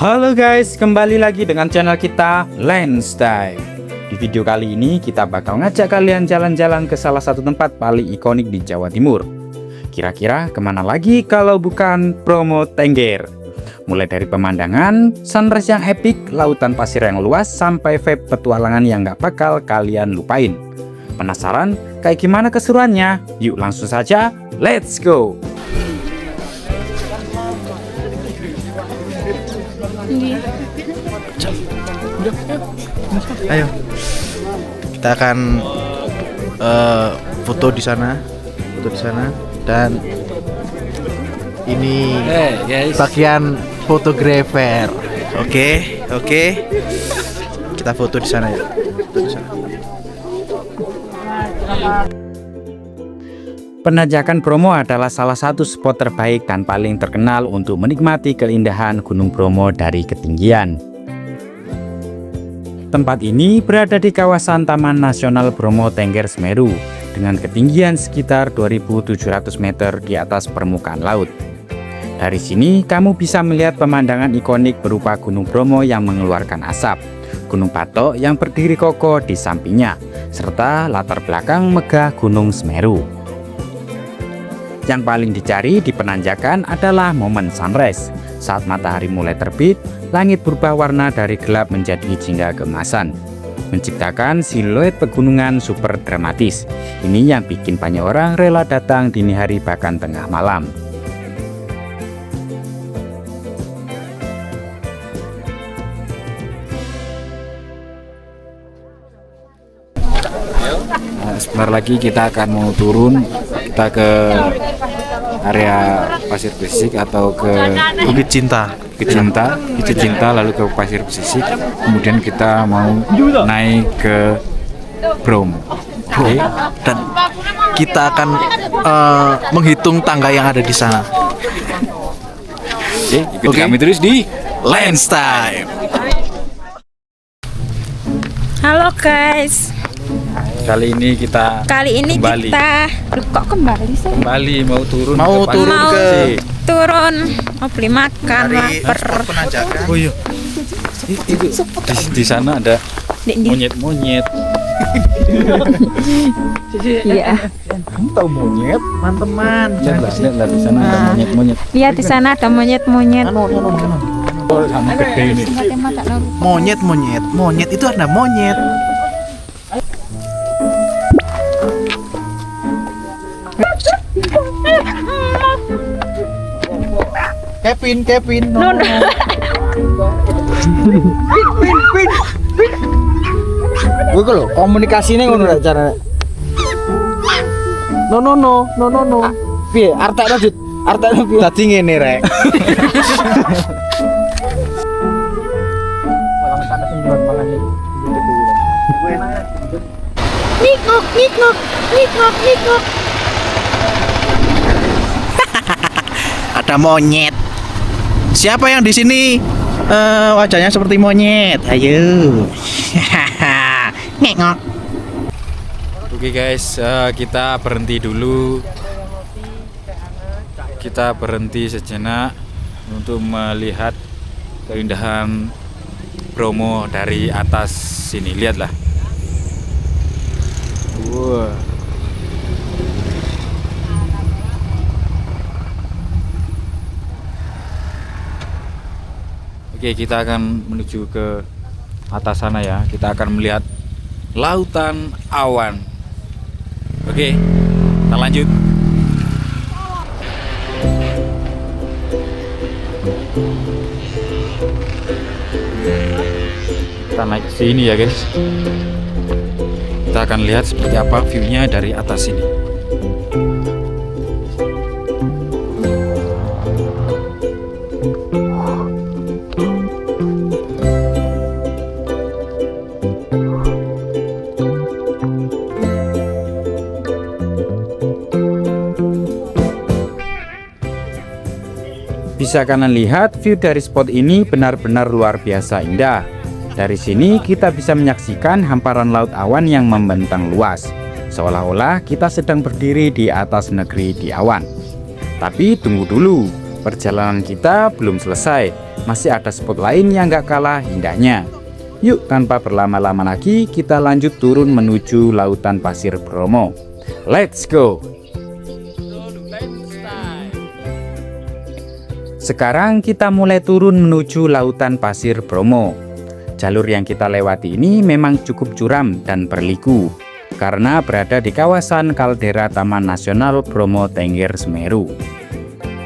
Halo guys, kembali lagi dengan channel kita Lensstyle. Di video kali ini kita bakal ngajak kalian jalan-jalan ke salah satu tempat paling ikonik di Jawa Timur. Kira-kira kemana lagi kalau bukan Bromo Tengger? Mulai dari pemandangan, sunrise yang epic, lautan pasir yang luas, sampai vibe petualangan yang gak bakal kalian lupain. Penasaran kayak gimana keseruannya? Yuk langsung saja, let's go! Ayo, kita akan foto di sana, dan ini bagian fotografer. Oke, kita foto di sana ya. Penajakan Bromo adalah salah satu spot terbaik dan paling terkenal untuk menikmati keindahan Gunung Bromo dari ketinggian. Tempat ini berada di kawasan Taman Nasional Bromo Tengger Semeru dengan ketinggian sekitar 2.700 meter di atas permukaan laut. Dari sini kamu bisa melihat pemandangan ikonik berupa Gunung Bromo yang mengeluarkan asap, Gunung Batok yang berdiri kokoh di sampingnya, serta latar belakang megah Gunung Semeru. Yang paling dicari di penanjakan adalah momen sunrise. Saat matahari mulai terbit, langit berubah warna dari gelap menjadi jingga keemasan, menciptakan siluet pegunungan super dramatis. Ini yang bikin banyak orang rela datang dini hari bahkan tengah malam. Sebentar lagi kita akan mau turun, kita ke area pasir bersisik atau ke Bukit Cinta, lalu ke pasir bersisik, kemudian kita mau naik ke Bromo. Oke. Dan kita akan menghitung tangga yang ada di sana. Ikuti kami terus di Lensstyle. Halo guys. Kali ini kita kembali. Kok kembali sih? Kembali mau turun Mau ke turun ke turun, mau beli makan, lapar. penanjakan. Oh iya. Itu di sana ada monyet-monyet. Iya. Kamu tahu monyet? Teman-teman, Lihat di sana ada monyet-monyet. Lihat di sana ada monyet-monyet. Oh, sama gede ini. Monyet itu ada monyet. Kevin. No. Pin. Gue lo komunikasinya ngono lah cara. No. Piye? Artek lanjut. Piye? Dadi ngene rek. Nikok. Ada monyet. Siapa yang di sini wajahnya seperti monyet? Ayo. Ngengok. Oke guys, kita berhenti dulu. Kita berhenti sejenak untuk melihat keindahan Bromo dari atas sini. Lihatlah. Wow. Oke, kita akan menuju ke atas sana ya. Kita akan melihat lautan awan. Oke, kita lanjut. Kita naik ke sini ya guys. Kita akan lihat seperti apa view-nya dari atas ini. Bisa kalian lihat view dari spot ini benar-benar luar biasa indah. Dari sini kita bisa menyaksikan hamparan laut awan yang membentang luas, seolah-olah kita sedang berdiri di atas negeri di awan. Tapi tunggu dulu, perjalanan kita belum selesai. Masih ada spot lain yang gak kalah indahnya. Yuk tanpa berlama-lama lagi kita lanjut turun menuju lautan pasir Bromo. Let's go! Sekarang kita mulai turun menuju lautan pasir Bromo. Jalur yang kita lewati ini memang cukup curam dan berliku karena berada di kawasan kaldera Taman Nasional Bromo Tengger Semeru.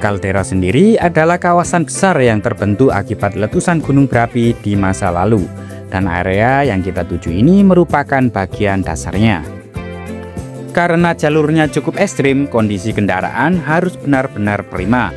Kaldera sendiri adalah kawasan besar yang terbentuk akibat letusan gunung berapi di masa lalu, dan area yang kita tuju ini merupakan bagian dasarnya. Karena jalurnya cukup ekstrim, kondisi kendaraan harus benar-benar prima,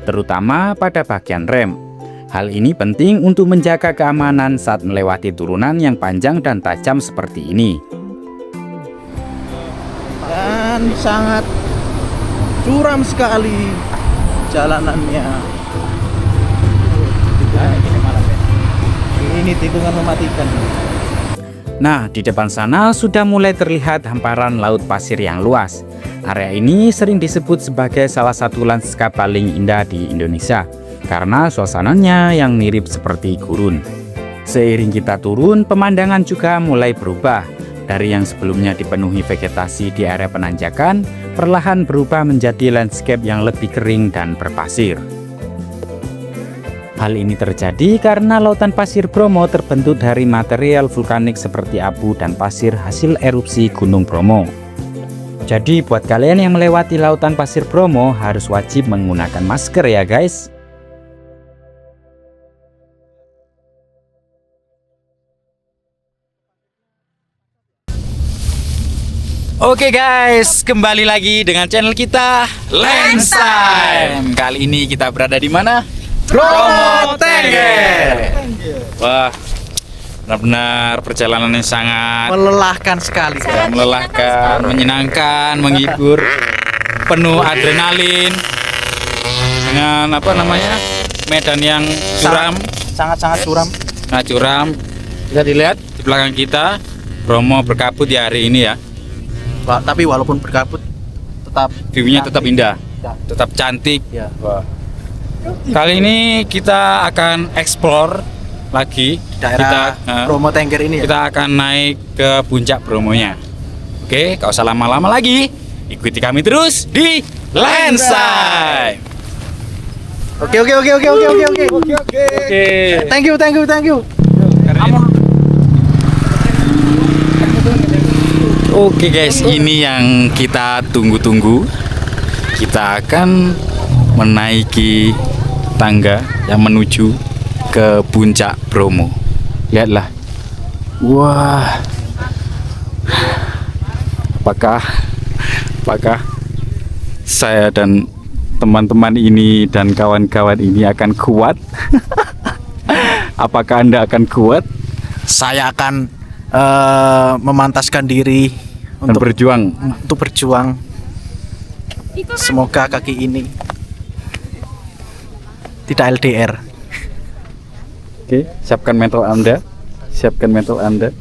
terutama pada bagian rem. Hal ini penting untuk menjaga keamanan saat melewati turunan yang panjang dan tajam seperti ini. Dan sangat curam sekali jalanannya. Ini tikungan mematikan. Nah, di depan sana sudah mulai terlihat hamparan laut pasir yang luas. Area ini sering disebut sebagai salah satu lanskap paling indah di Indonesia karena suasananya yang mirip seperti gurun. Seiring kita turun, pemandangan juga mulai berubah. Dari yang sebelumnya dipenuhi vegetasi di area penanjakan, perlahan berubah menjadi landscape yang lebih kering dan berpasir. Hal ini terjadi karena lautan pasir Bromo terbentuk dari material vulkanik seperti abu dan pasir hasil erupsi Gunung Bromo. Jadi buat kalian yang melewati lautan pasir Bromo harus wajib menggunakan masker ya guys. Oke guys, kembali lagi dengan channel kita Lens Time. Kali ini kita berada di mana? Bromo Tengger. Wah, benar-benar perjalanan yang sangat Melelahkan sekali. melelahkan, menyenangkan, menghibur, penuh adrenalin dengan apa namanya medan yang curam, Sangat-sangat curam. nah curam. Bisa dilihat di belakang kita Bromo berkabut di hari ini ya. Tapi walaupun berkabut tetap View-nya tetap indah, Ya. tetap cantik. Ya. Wah. Kali ini kita akan explore lagi Daerah Bromo Tengger ini ya. kita akan naik ke puncak Bromonya. Oke, gak usah lama-lama lagi. Ikuti kami terus di Lens Time. Oke. Oke. Thank you. Oke guys, ini yang kita tunggu-tunggu. Kita akan menaiki tangga yang menuju ke puncak Bromo. Lihatlah. Wah. Apakah saya dan teman-teman ini dan kawan-kawan ini akan kuat? Apakah Anda akan kuat Saya akan memantaskan diri dan berjuang? untuk berjuang. Semoga kaki ini tidak LDR. Oke, siapkan mental Anda. Siapkan mental Anda.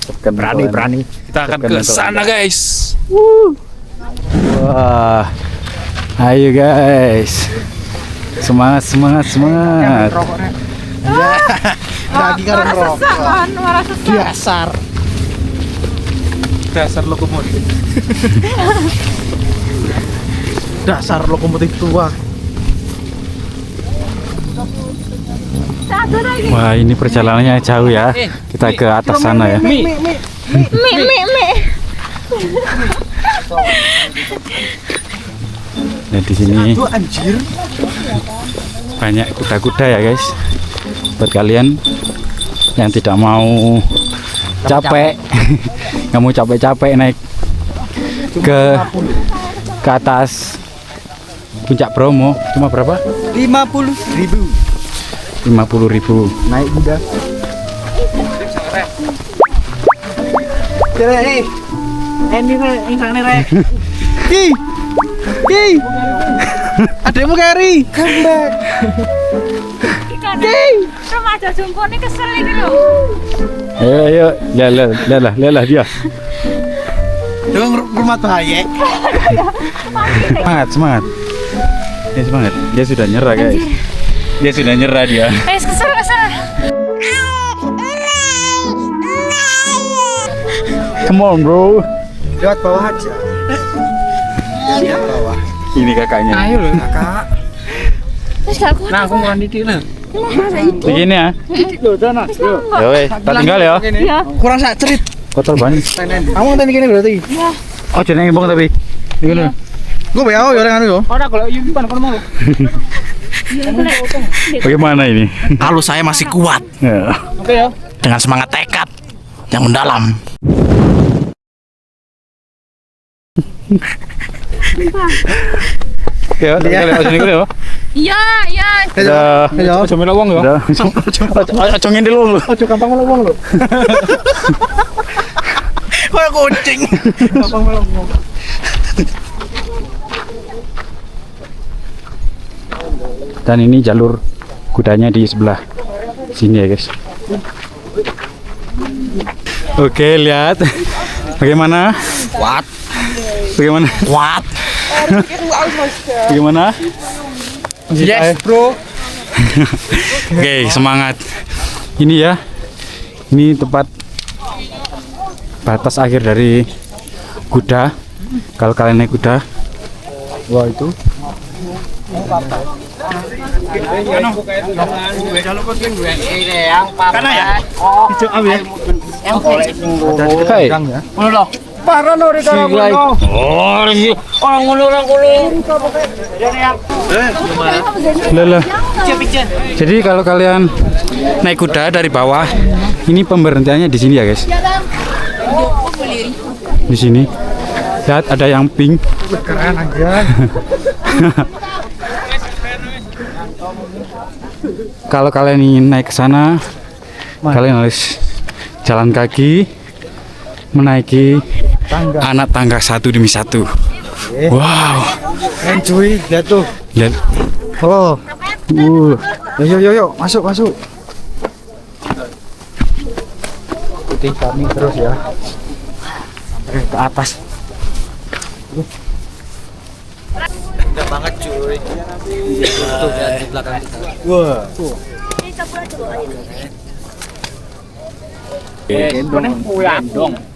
Siapkan mental Anda. Kita akan Siapkan ke mental sana, Anda. guys. Wah. Ayo, guys. Semangat. Lagi karena rokok. Dasar lokomotif. Dasar lokomotif tua. Wah, ini perjalanannya jauh ya. Kita ke atas sana ya. Mi. Nah, di sini Aduh anjir. banyak kuda-kuda ya, guys. Buat kalian yang tidak mau capek, nggak mau capek-capek naik ke atas puncak Bromo, cuma berapa? 50.000 50.000 naik kuda. Ini re. Ki. Ademu kari. Comeback. Remaja jumbo ini kesel ini loh. Ayo, lihatlah dia. Dong rumah bahaya. Semangat. Ya semangat. Dia sudah nyerah guys. Dia sudah nyerah dia. Kesel. Come on bro. Lewat bawah aja. Lihat bawah. Ini kakaknya. Ayo loh kakak. Terus aku Nah aku mau didik lah. Begini ya. Didik loh sana. Ya weh, tak tinggal ya. ya. Kurang sak cerit. Kotor banget. Kamu nonton gini berarti. Oh jenenge bong tapi. Ini. Gue bayar ya orang anu yo. Ora kalau yo gimana kalau mau. Bagaimana ini? Halus saya masih kuat Ya. Oke ya. dengan semangat tekad yang mendalam. Ya, tinggal ya sini ya. Iya. Ya. Aja melo wong ya. Aja ngendel wong lho. Ojo gampang melong lho. Kayak kucing. Gampang melong. Dan ini jalur kudanya di sebelah sini ya guys. Oke, lihat bagaimana? Kuat. Bagaimana? Kuat. Bagaimana? Yes, bro. Oke, semangat. Ini ya. Ini tepat batas akhir dari kuda. Kalau kalian naik kuda, wah itu. Karena ya. Hijau apa ya? Hai. Parah no rekara ngono. Lelah. Jadi kalau kalian naik kuda dari bawah, ini pemberhentiannya di sini ya guys. Di sini. Lihat ada yang pink. Keren aja. Kalau kalian ingin naik ke sana, kalian harus jalan kaki menaiki anak tangga satu demi satu. Wow. Keren cuy, lihat tuh. Lihat. Oh. Yo, masuk. Ikuti kami terus ya. Sampai ke atas. Indah banget cuy. Tuh lihat di belakang kita. Wah.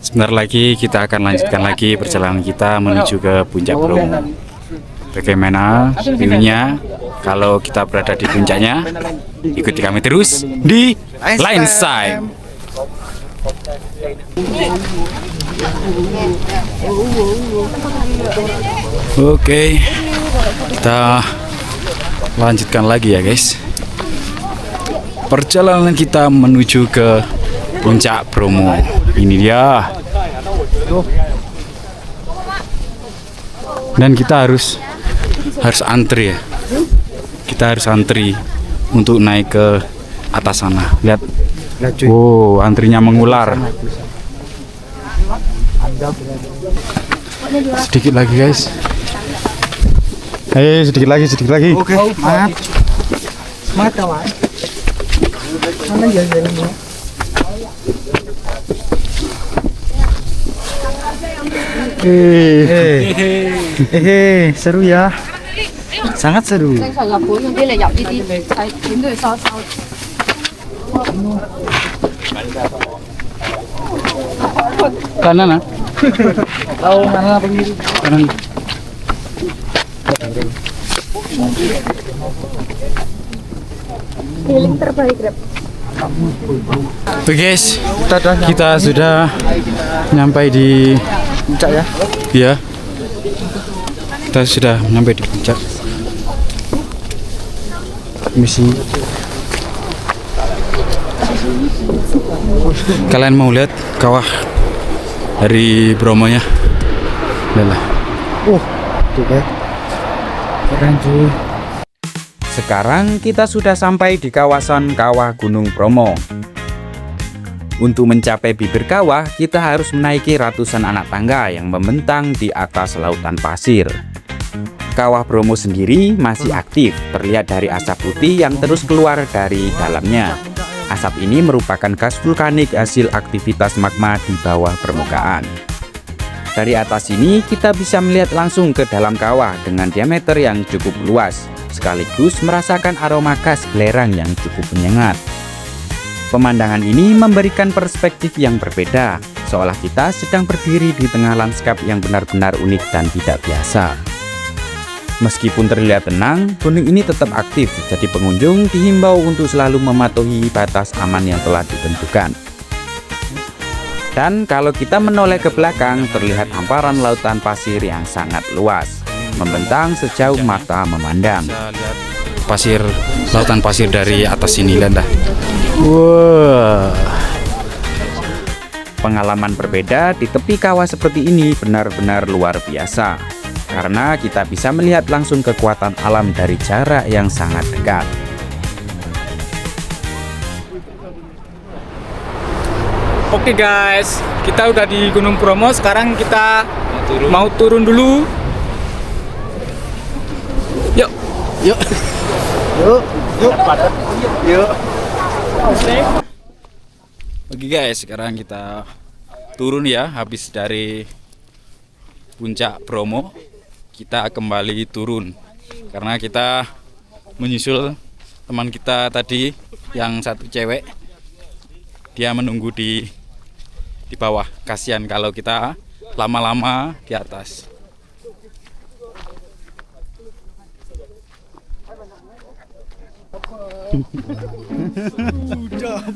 Sebentar lagi kita akan lanjutkan lagi perjalanan kita menuju ke puncak Bromo. Bagaimana view-nya kalau kita berada di puncaknya? Ikuti kami terus di Line Side. Oke, kita lanjutkan lagi ya guys. Perjalanan kita menuju ke puncak Bromo. Ini dia. Dan kita harus antri ya. Kita harus antri untuk naik ke atas sana. Lihat. Wow, antrinya mengular. Sedikit lagi guys. Sedikit lagi. Oke, semangat. Semangat kawan. Mana jalan-jalan? Seru ya. Sangat seru. Kanan ah. Tahu mana begini? Kanan. Feeling terbaik, Grab. Oke guys, kita sudah nyampai di Puncak ya. ya. Kita sudah nyampai di puncak. Misi Kalian mau lihat kawah dari Bromonya? Lelah. Tuh kan. Keren cuy. Sekarang kita sudah sampai di kawasan Kawah Gunung Bromo. Untuk mencapai bibir kawah, kita harus menaiki ratusan anak tangga yang membentang di atas lautan pasir. Kawah Bromo sendiri masih aktif, terlihat dari asap putih yang terus keluar dari dalamnya. Asap ini merupakan gas vulkanik hasil aktivitas magma di bawah permukaan. Dari atas ini kita bisa melihat langsung ke dalam kawah dengan diameter yang cukup luas, sekaligus merasakan aroma gas belerang yang cukup menyengat. Pemandangan ini memberikan perspektif yang berbeda, seolah kita sedang berdiri di tengah lanskap yang benar-benar unik dan tidak biasa. Meskipun terlihat tenang, gunung ini tetap aktif, jadi pengunjung dihimbau untuk selalu mematuhi batas aman yang telah ditentukan. Dan kalau kita menoleh ke belakang, terlihat hamparan lautan pasir yang sangat luas, membentang sejauh mata memandang. Bisa lihat pasir, lautan pasir dari atas sini, lihat dah. Wow. Pengalaman berbeda di tepi kawah seperti ini benar-benar luar biasa, karena kita bisa melihat langsung kekuatan alam dari jarak yang sangat dekat. Oke guys, kita udah di Gunung Bromo. Sekarang kita mau turun dulu. Yuk. Yuk. Yuk. Yuk. Yuk. Oke guys, sekarang kita turun ya. Habis dari puncak Bromo, kita kembali turun karena kita menyusul teman kita tadi yang satu cewek. Dia menunggu di bawah. Kasihan kalau kita lama-lama di atas.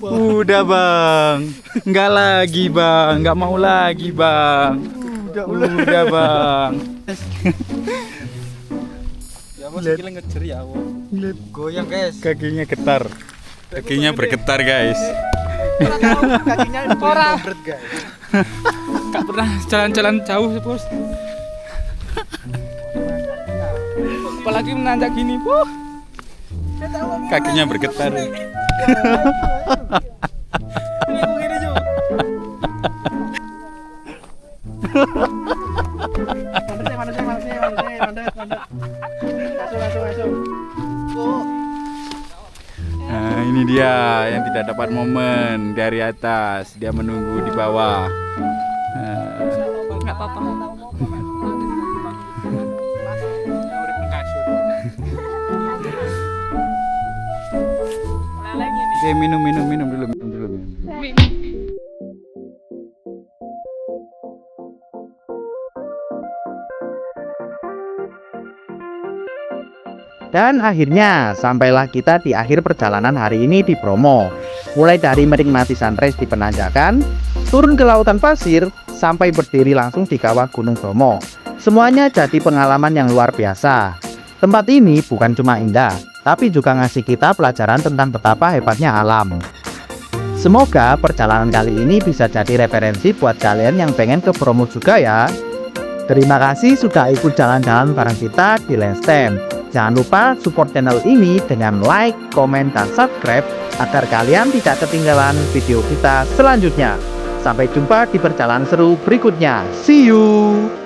Udah bang, nggak lagi bang, nggak mau lagi bang. Udah bang. Ya mau sekali ngejer ya. Goyang guys. Kakinya getar, kakinya bergetar guys. Kakinya orang berat guys. Gak pernah jalan-jalan jauh bos. Apalagi menanjak gini, boh. Kakinya bergetar. Nah, ini dia yang tidak dapat momen dari atas. Dia menunggu di bawah. Nggak apa-apa. Oke, minum dulu. Dan akhirnya sampailah kita di akhir perjalanan hari ini di Bromo. Mulai dari menikmati sunrise di penanjakan, turun ke lautan pasir, sampai berdiri langsung di kawah Gunung Bromo. Semuanya jadi pengalaman yang luar biasa. Tempat ini bukan cuma indah, tapi juga ngasih kita pelajaran tentang betapa hebatnya alam. Semoga perjalanan kali ini bisa jadi referensi buat kalian yang pengen ke Bromo juga ya. Terima kasih sudah ikut jalan-jalan bareng kita di Landstamp. Jangan lupa support channel ini dengan like, komen, dan subscribe agar kalian tidak ketinggalan video kita selanjutnya. Sampai jumpa di perjalanan seru berikutnya. See you!